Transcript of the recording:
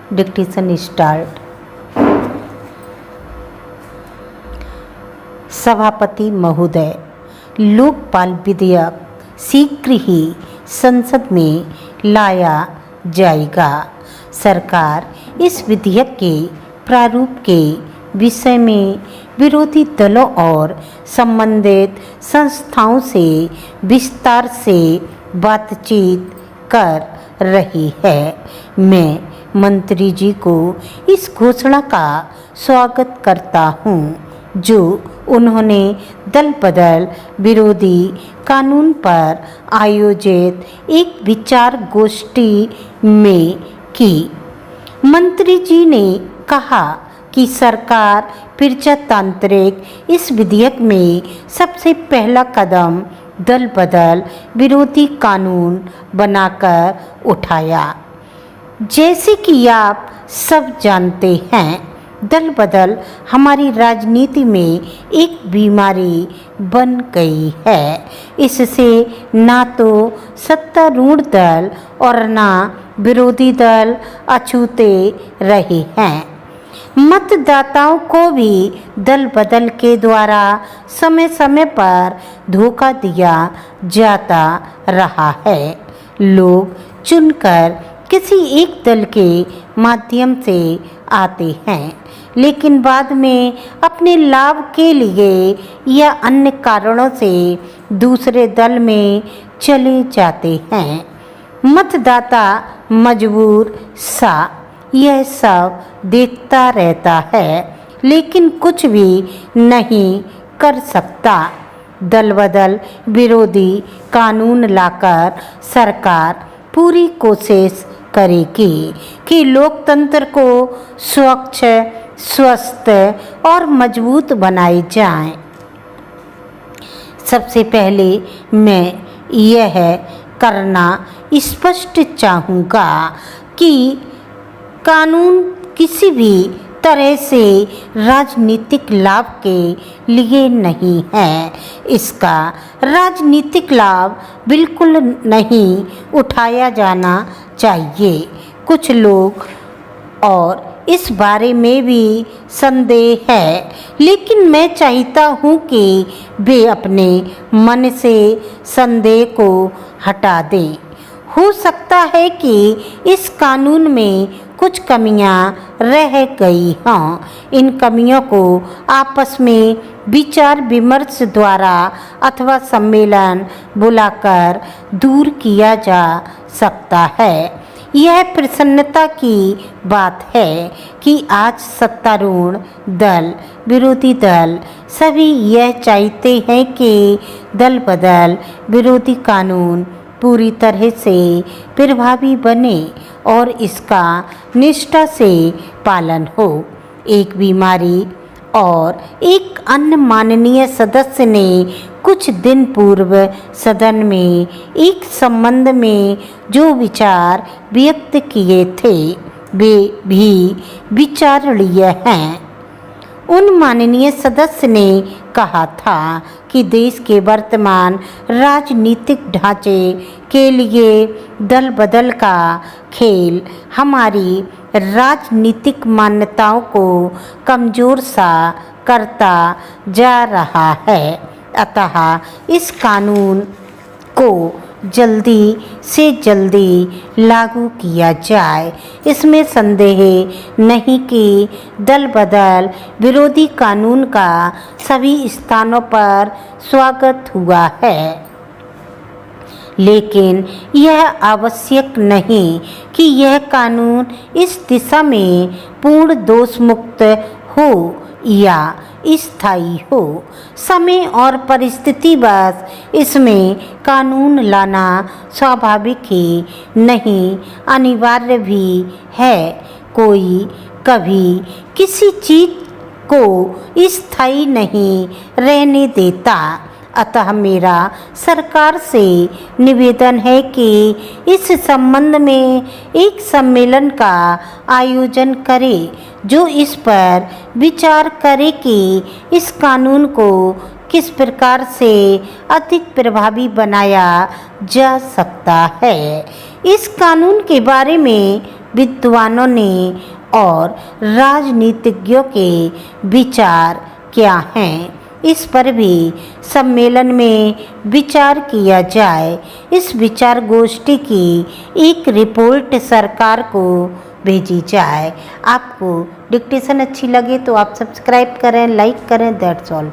Dictation start. सभापति महोदय, लोकपाल विधेयक शीघ्र ही संसद में लाया जाएगा। सरकार इस विधेयक के प्रारूप के विषय में विरोधी दलों और संबंधित संस्थाओं से विस्तार से बातचीत कर रही है। मैं मंत्री जी को इस घोषणा का स्वागत करता हूं, जो उन्होंने दल बदल विरोधी कानून पर आयोजित एक विचार गोष्ठी में की। मंत्री जी ने कहा कि सरकार प्रजातांत्रिक इस विधेयक में सबसे पहला कदम दल बदल विरोधी कानून बनाकर उठाया। जैसे कि आप सब जानते हैं, दल बदल हमारी राजनीति में एक बीमारी बन गई है। इससे ना तो सत्तारूढ़ दल और ना विरोधी दल अछूते रहे हैं। मतदाताओं को भी दल बदल के द्वारा समय समय पर धोखा दिया जाता रहा है। लोग चुनकर किसी एक दल के माध्यम से आते हैं, लेकिन बाद में अपने लाभ के लिए या अन्य कारणों से दूसरे दल में चले जाते हैं। मतदाता मजबूर सा यह सब देखता रहता है, लेकिन कुछ भी नहीं कर सकता। दल बदल विरोधी कानून लाकर सरकार पूरी कोशिश करेगी कि लोकतंत्र को स्वच्छ, स्वस्थ और मजबूत बनाए जाए। सबसे पहले मैं यह करना स्पष्ट चाहूँगा कि कानून किसी भी तरह से राजनीतिक लाभ के लिए नहीं है। इसका राजनीतिक लाभ बिल्कुल नहीं उठाया जाना चाहिए। कुछ लोग और इस बारे में भी संदेह है, लेकिन मैं चाहता हूँ कि वे अपने मन से संदेह को हटा दें। हो सकता है कि इस कानून में कुछ कमियां रह गई हों। इन कमियों को आपस में विचार विमर्श द्वारा अथवा सम्मेलन बुलाकर दूर किया जा सकता है। यह प्रसन्नता की बात है कि आज सत्तारूढ़ दल, विरोधी दल सभी यह चाहते हैं कि दल बदल विरोधी कानून पूरी तरह से प्रभावी बने और इसका निष्ठा से पालन हो। एक बीमारी और एक अन्य माननीय सदस्य ने कुछ दिन पूर्व सदन में एक संबंध में जो विचार व्यक्त किए थे, वे भी विचारणीय हैं। उन माननीय सदस्य ने कहा था कि देश के वर्तमान राजनीतिक ढांचे के लिए दल बदल का खेल हमारी राजनीतिक मान्यताओं को कमज़ोर सा करता जा रहा है। अतः इस कानून को जल्दी से जल्दी लागू किया जाए। इसमें संदेह नहीं कि दल बदल विरोधी कानून का सभी स्थानों पर स्वागत हुआ है, लेकिन यह आवश्यक नहीं कि यह कानून इस दिशा में पूर्ण दोष मुक्त हो या स्थायी हो। समय और परिस्थिति बस इसमें कानून लाना स्वाभाविक ही नहीं, अनिवार्य भी है। कोई कभी किसी चीज़ को स्थायी नहीं रहने देता। अतः मेरा सरकार से निवेदन है कि इस संबंध में एक सम्मेलन का आयोजन करे, जो इस पर विचार करे कि इस कानून को किस प्रकार से अधिक प्रभावी बनाया जा सकता है। इस कानून के बारे में विद्वानों ने और राजनीतिज्ञों के विचार क्या हैं, इस पर भी सम्मेलन में विचार किया जाए। इस विचार गोष्ठी की एक रिपोर्ट सरकार को भेजी जाए। आपको डिक्टेशन अच्छी लगे तो आप सब्सक्राइब करें, लाइक करें। That's all.